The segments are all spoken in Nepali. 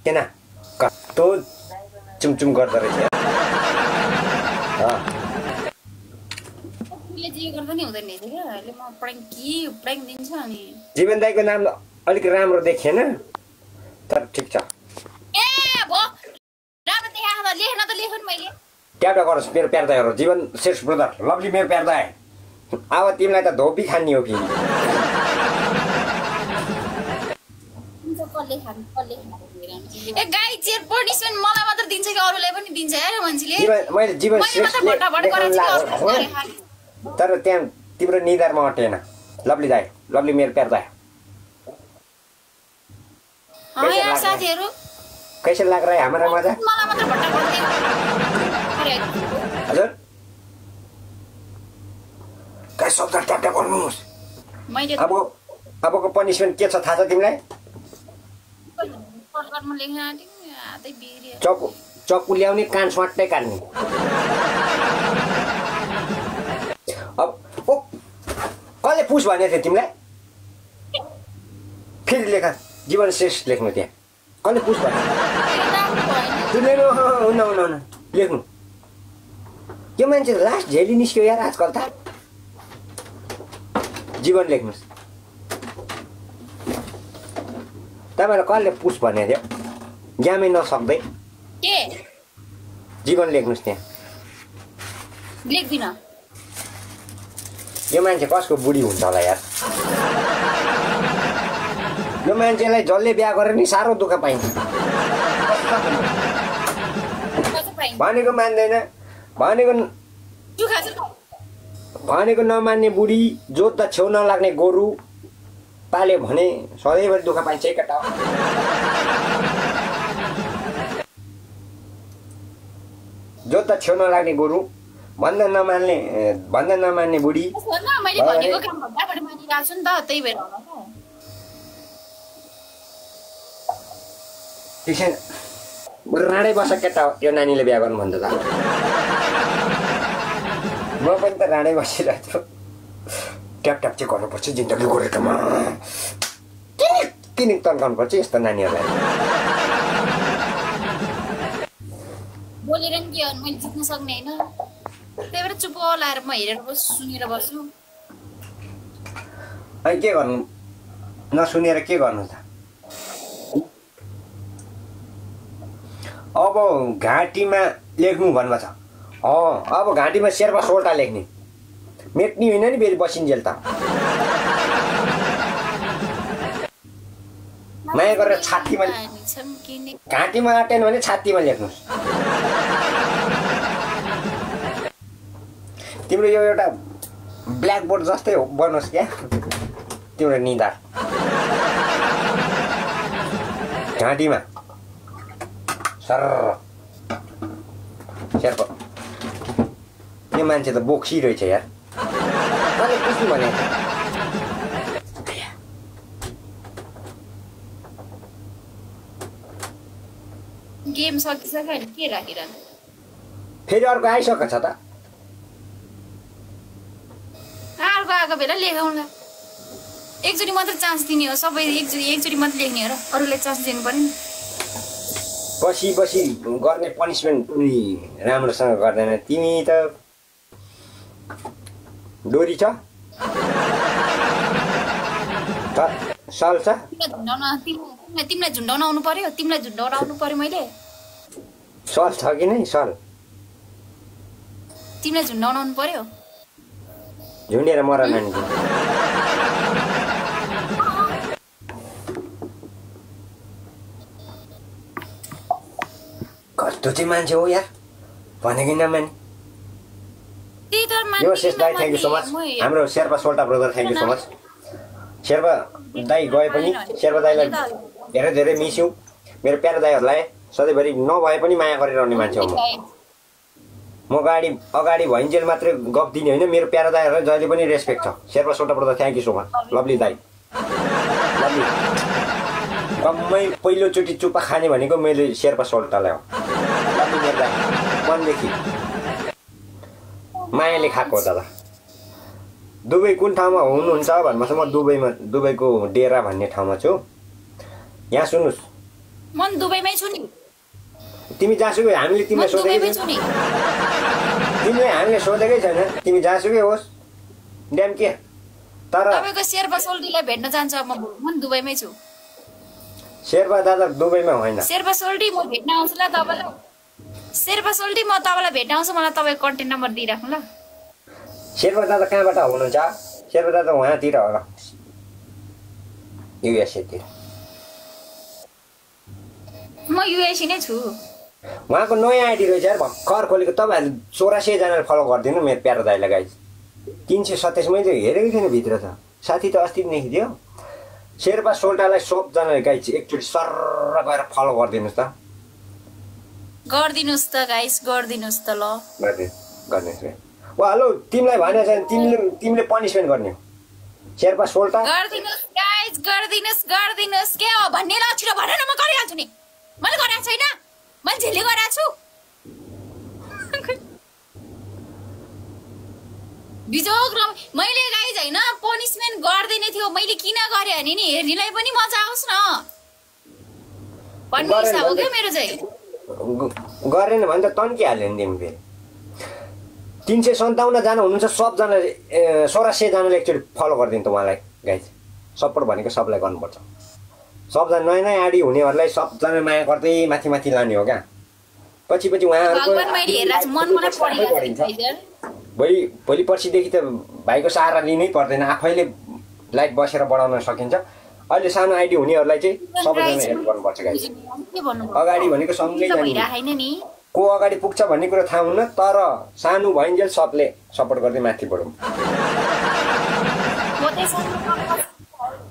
किन कस्तो चुमचुम गर्दो रहेछ जीवन दाईको नाम अलिक राम्रो देखिएन तर ठिक छ ट्यापटा गरोस् मेरो प्यार दाईहरू जीवन श्रेष्ठ ब्रदर लभली मेरो प्यार दाई अब तिमीलाई त धोपी खान्ने हो कि मैले जीवन तर त्यहाँ तिम्रो निधारमा अटेन लभली दाई लभली मेरो प्यार दाई कैसे लग रहा है हमारा मजा हजुर काय शब्द ट्याप्टा गर्नुहोस् अबको पनिसमेन्ट के छ थाहा छ तिमीलाई चक्कु ल्याउने कान स्वाट्टै काट्ने अब कसले पुस भनेको थियो तिमीलाई फेरि लेख जीवन श्रेष्ठ लेख्नु त्यहाँ कसले पुस भन्यो हुन लेख्नु यो मान्छे लास्ट झेली निस्क्यो यार आजकल त जीवन लेख्नुहोस् तपाईँलाई कसले पुस भनेको थियो ज्ञानै नसक्दै जीवन लेख्नुहोस् त्यहाँ लेख्दिन यो मान्छे कसको बुढी हुन्छ होला यार यो मान्छेलाई जसले बिहा गरेर नि साह्रो दुःख पाइन्छ भनेको मान्दैन भनेको नमान्ने बुढी जोत छेउ नलाग्ने गोरु पाल्यो भने सधैँभरि दुःख पाइन्छ केटा जोत छेउ नलाग्ने गोरु भन्दा नमान्ने बुढी राडै बस केटा यो नानीले बिहा गर्नु भन्दा त म पनि त राडै बसिरहेको छु ट्याप ट्याप चाहिँ गर्नुपर्छ जिन्दगी गोरेकोमा किन तन्काउनुपर्छ यस्तो नानीहरूलाई बोलेर नि के गर्नु मैले जित्न सक्ने होइन त्यही भएर चुप लाएर म हेरेर सुनेर बस्छु अनि के गर्नु नसुनेर के गर्नु त अब घाँटीमा लेख्नु भन्नु छ अब घाँटीमा शेर्पा सोल्टा लेख्ने मेट्ने होइन नि फेरि बसिन्जेल त माया गरेर छातीमा घाँटीमा आँटेन भने छातीमा लेख्नुहोस् तिम्रो यो एउटा ब्ल्याक बोर्ड जस्तै हो बनोस् क्या तिम्रो निधार घाँटीमा सर शेर्पा यो मान्छे त बोक्सी रहेछ यार मैले पुस्नु भने गेम सकिसक्यो अनि के राखिरहनु फेरि अर्को आइसकेको छ त अर्को आएको बेला लेखाउँला एकचोटि मात्र चान्स दिने हो सबै एकचोटि मात्र लेख्ने हो र अरूलाई चान्स दिनु पर्यो नि बसी गर्ने पनिसमेन्ट पनि राम्रोसँग गर्दैन तिमी त डोरी छ सल छ तिमीलाई झुन्डाउन आउनु पर्यो मैले सल छ कि नै सल तिमीलाई झुन्डाउन आउनु पर्यो झुन्डेर मर नानी कस्तो चाहिँ मान्छे हो यार भनेकै नमाने यो शेष दाई थ्याङ्क यू सो मच हाम्रो शेर्पा सोल्टा brother thank you so much Sherpa दाई गए पनि शेर्पा दाईलाई धेरै धेरै मिस्यौँ मेरो प्यारो दाईहरूलाई सधैँभरि नभए पनि माया गरिरहने मान्छे हो म अगाडि भइन्जेल मात्रै गफ दिने होइन मेरो प्यारो दाईहरूलाई जहिले पनि रेस्पेक्ट छ शेर्पा सोल्टा brother thank you so much lovely दाई लभली कम्मै पहिलोचोटि चुप्पा खाने भनेको मैले शेर्पा सोल्टालाई हो लभली मेरो दाई मनदेखि मायाले खाएको हो दादा दुबई कुन ठाउँमा हुनुहुन्छ भन्नुहोस् म दुबईको डेरा भन्ने ठाउँमा छु यहाँ सुन्नुहोस् मन दुबईमै छु नि। तिमी जहाँसुकै हामीले तिमीलाई सोधेकै छु नि। तिमीले हामीले सोधेकै छैन, तिमी जहाँसुकै होस् ड्याम के। तर तपाईको शेर्पा सोल्टीलाई भेट्न जान्छ म दुबईमै छु। शेर्पा दादा दुबईमा होइन। शेर्पा सोल्टी म भेट्न आउँछु ल तपाईलाई। शेर्पा सोल्टी म तपाईलाई भेट्न आउँछु, मलाई तपाईको कन्ट्याक्ट नम्बर दिइराख्नु ल। शेर्पा दादा कहाँबाट हुनुहुन्छ? शेर्पा दादा उहाँतिर होला, युएसए तिर। म युएसए नै छु। उहाँको नयाँ आइडी रहेछ यार, भर्खर खोलेको। तपाईँहरूले 8400 जनाले फलो गरिदिनु मेरो प्यारो दाइलाई गाइज। 327 मैले हेरेकै थिएन भित्र त, साथी त अस्ति नै थियो। शेर्पा सोल्टालाई सबजनाले गाइज एकचोटि सर्र गएर फलो गरिदिनुहोस् त। गरिदिनुहोस् त गाइस, गरिदिनुहोस् त ल। गरिदिनुहोस्। वा हेलो, तिमीलाई भनेको छैन, तिमीले पनिसमेन्ट गर्ने हो। शेर्पा सोल्टा गरिदिनुहोस् गाइस, गरिदिनुहोस् के हो भन्ने ल, छिटो भन न, म गरिहाल्छु नि। मैले गरेको छैन, मैले झेल्ली गरेको छु। बिजोग र मैले गाइज होइन पनिसमेन्ट गर्दैन थियो, मैले किन गरेँ भने नि हेर्नेलाई पनि मजा आओस् न भन्ने हिसाब हो क्या मेरो चाहिँ। गरेन भने त तन्किहाल्यो नि तिमी फेरि। 357 जना हुनुहुन्छ, सबजना 8400 जनाले एकचोटि फलो गरिदिनु त उहाँलाई गाइज। सपोर्ट भनेको सबलाई गर्नुपर्छ। सबजना नयाँ नयाँ आडी हुनेहरूलाई सबजना माया गर्दै माथि माथि लाने हो क्या। पछि उहाँहरूको भोलि पर्सिदेखि त भाइको सहारा लिनै पर्दैन, आफैले लाइक बसेर बढाउन सकिन्छ। अहिले सानो आइडी हुनेहरूलाई चाहिँ सबैजना हेल्प गर्नुपर्छ गाइस। अगाडि भनेको सँगै जाने, को अगाडि पुग्छ भन्ने कुरा थाहा हुन्न, तर सानो भइन्जेल सबले सपोर्ट गर्दै माथि बढौँ।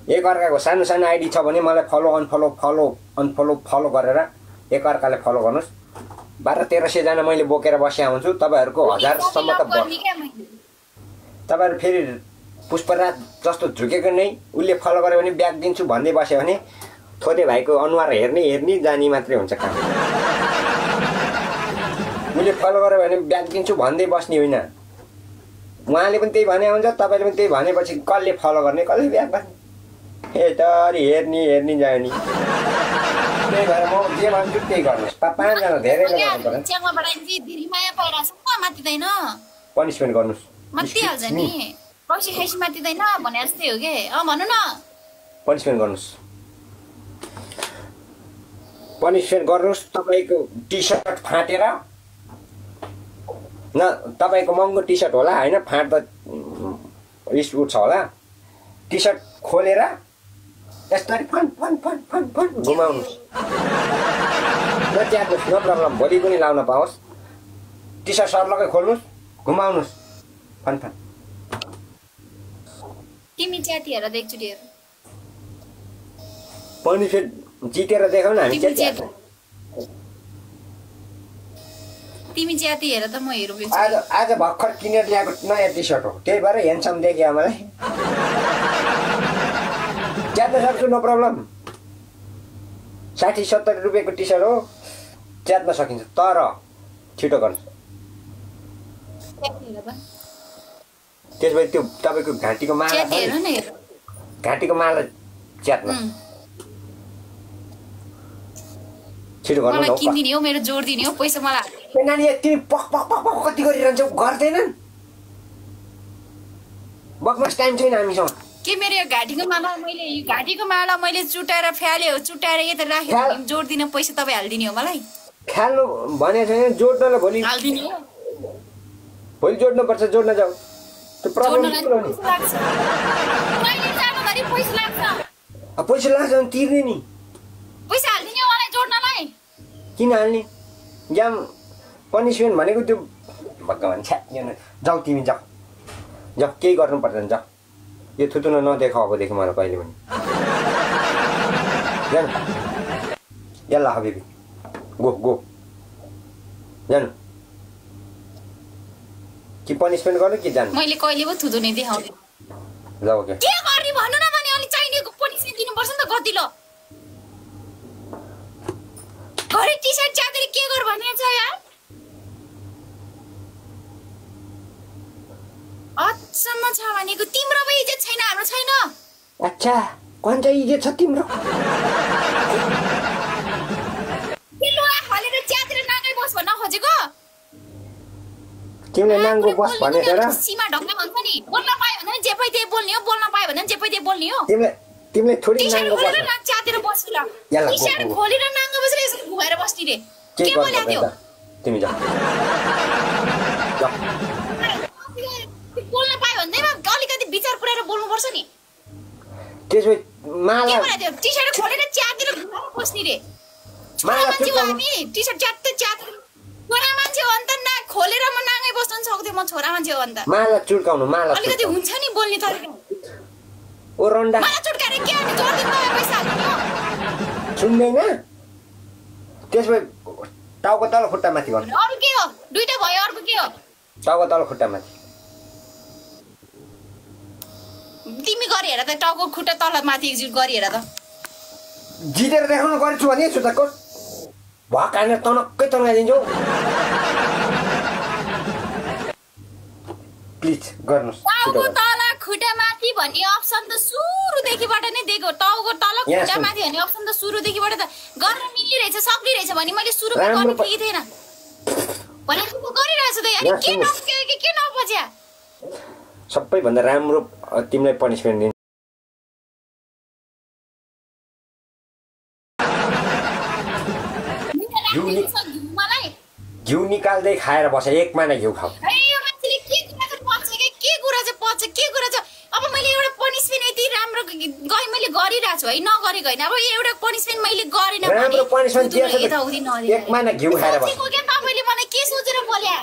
एकअर्काको सानो सानो आइडी छ भने मलाई फलो अनफलो गरेर एकअर्काले फलो गर्नुहोस्। 1200-1300 जना मैले बोकेर बसेँ हुन्छु, तपाईँहरूको 1000सम्म त तपाईँहरू फेरि पुष्पराज जस्तो झुकेको नै उसले फलो गर्यो भने ब्याक दिन्छु भन्दै बस्यो भने थोरै भाइको अनुहार हेर्ने जानी मात्रै हुन्छ काम। उसले फलो गर्यो भने ब्याक दिन्छु भन्दै बस्ने होइन। उहाँले पनि त्यही भने हुन्छ, तपाईँले पनि त्यही भनेपछि कसले फलो गर्ने कसले ब्याक गर्ने, यतारी हेर्ने जायो नि। त्यही भएर म जे भन्छु त्यही गर्नुहोस्। 5 जना धेरै पनिसमेन्ट गर्नुहोस्। मात्तिहाल्छ नि, पैसा खाइसी मात्तिदैन भने जस्तै हो के। भन्नु न, पनिसमेन्ट गर्नुहोस्। पनिसमेन्ट गर्नुहोस्। तपाईँको टी सर्ट फाटेर न, तपाईँको महँगो टी सर्ट होला होइन, फाट्दा रिस उठ्छ होला। टी सर्ट खोलेर यसरी फन घुमाउनुहोस्। नच्यात्नुहोस्, नो प्रब्लम, भोलि पनि लाउन पाओस्। टी सर्ट सर्लकै खोल्नुहोस्, घुमाउनुहोस्, फन। तिमी च्याती हेर एकचोटि हेर। पनिसमेन्ट जितेर देखाउ न हामी च्याती। तिमी च्याती हेर त म हेरौँ। आज भर्खर किनेर ल्याएको नयाँ टी सर्ट हो, त्यही भएर ह्यान्डसम देखियो मलाई। च्यात्न सक्छु, नो प्रब्लम। 60-70 रुपियाँको टी सर्ट हो, च्यात्न सकिन्छ, तर छिटो गर्नु। त्यसपछि त्यो तपाईँको घाँटीको माला च्यात्नु छिटो गर्नु न। किनिदिने हो, मेरो जोड दिने हो, पैसा मलाई। नानी तिमी पक कति गरिरहन्छौ, गर्दैनन् बकवास, टाइम छैन हामीसँग। के मेरो यो घाँटीको माला मैले चुटाएर यता राखेँ, जोड दिन पैसा तपाईँ हालिदिने हो मलाई। ख्याल्नु भनेको छैन, जोड्नलाई भोलि हालिदिने हो, भोलि जोड्नुपर्छ, जोड्न जाऊ। त्यो प्रब्लम पैसा लाग्छ भने तिर्ने नि, पैसा हालिदिने हो मलाई जोड्नलाई। किन हाल्ने? ज्याम पनिसमेन्ट भनेको त्यो भगवान् छ्याप्ने। जाऊ तिमी, जाऊ, केही गर्नु पर्दैन, जाऊ। यो थुतुन नदेखाऊ अबदेखि मलाई कहिले पनि। जानु, यल्ला हबिबी, गो जानु। कि पनिसमेन्ट गर्नु कि जानु? मैले कहिले पो थुतुने देखाउने। जाऊ के गर्ने भन्नु न, भने अलि चाहिनेको पनिसमेन्ट दिनुपर्छ नि त कतिलो। घरि टी सर्ट च्यातेर के गर भन्ने छ यार। अचम्म छ भनेको, तिम्रो पनि इज्जत छैन, हाम्रो छैन। अच्छा, कन्छ इज्जत छ तिम्रो? तिमीले नाङ्गो बस भनेको र सीमा ढक्न भन्छ नि बोल्न पायो भने जे पै त्यही बोल्ने हो बोल्न पायो भने जे पै त्यही बोल्ने हो तिमीले थोडी नाङ्गो बस च्यातेर बस्नु ल टी-शर्ट खोलेर नाङ्गो बसेर यसरी घुमाएर बस्नी रे के बोल्या त्यो तिमी जा बोल्न पायो भन्दैमा अलिकति विचार पुर्याएर बोल्नु पर्छ नि त्यसो माला के बोल्या त्यो टी-शर्ट खोलेर च्यातेर घुमाएर बस्नी रे माला हामी टी-शर्ट च्यातेर छोरा मान्छे हो अन्त ना खोलेर म नाङ्गै बस्न सक्थे म छोरा मान्छे हो अन्त माला चुड्काउनु माला अलिकति हुन्छ नि बोल्ने तरिका ओ रन्डा माला चुड्काएर के अनि जोड दिन नयाँ पैसा हाल्नु सुन्दैन त्यसमा टाउको तल खुट्टा माथि गर्नु अरु के हो दुईटा भयो अर्को के हो टाउको तल खुट्टा माथि तिमी गरी हेर त टाउको खुट्टा तल माथि एकजुट गरी हेर त जितेर देखाउनु गर्छु भने सुताको भकाने तनक्कै तन्काइदिन्छु प्लिज गर्नुस् टाउको तल खुट्टा माथि भन्ने अप्सन त सुरुदेखिबाट नै दिएको टाउको तल खुट्टा माथि भन्ने अप्सन त सुरुदेखिबाट त गर्न मिलिरहेछ सक्लिरहेछ भने मैले सुरुमा गर्नु कि थिएन भनेको गरिरहेछु त अनि के नक्क्यो के नपच्या सबैभन्दा राम्रो तिमीलाई पनिसमेन्ट दिन्छु घिउ निकाल्दै खाएर बस एक माना घिउ खाऊ अब मैले एउटा पनिसमेन्ट यति राम्रो मैले गरिरहेको छु है नगरेको होइन अब एउटा पनिसमेन्ट मैले गरेन राम्रो पनिसमेन्ट एक माना घिउ खाएर बस तपाईँले मलाई के सोचेर बोल्या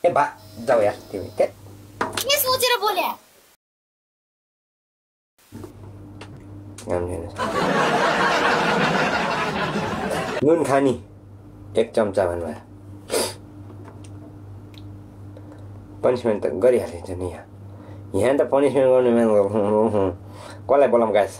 ए बा जाऊ यार तिमी के सोचेर बोल्या नुन खानी 1 चम्चा भन्नुभयो पनिसमेन्ट त गरिहालिन्छ नि यहाँ त पनिसमेन्ट गर्ने कसलाई बोलाउँ गाइस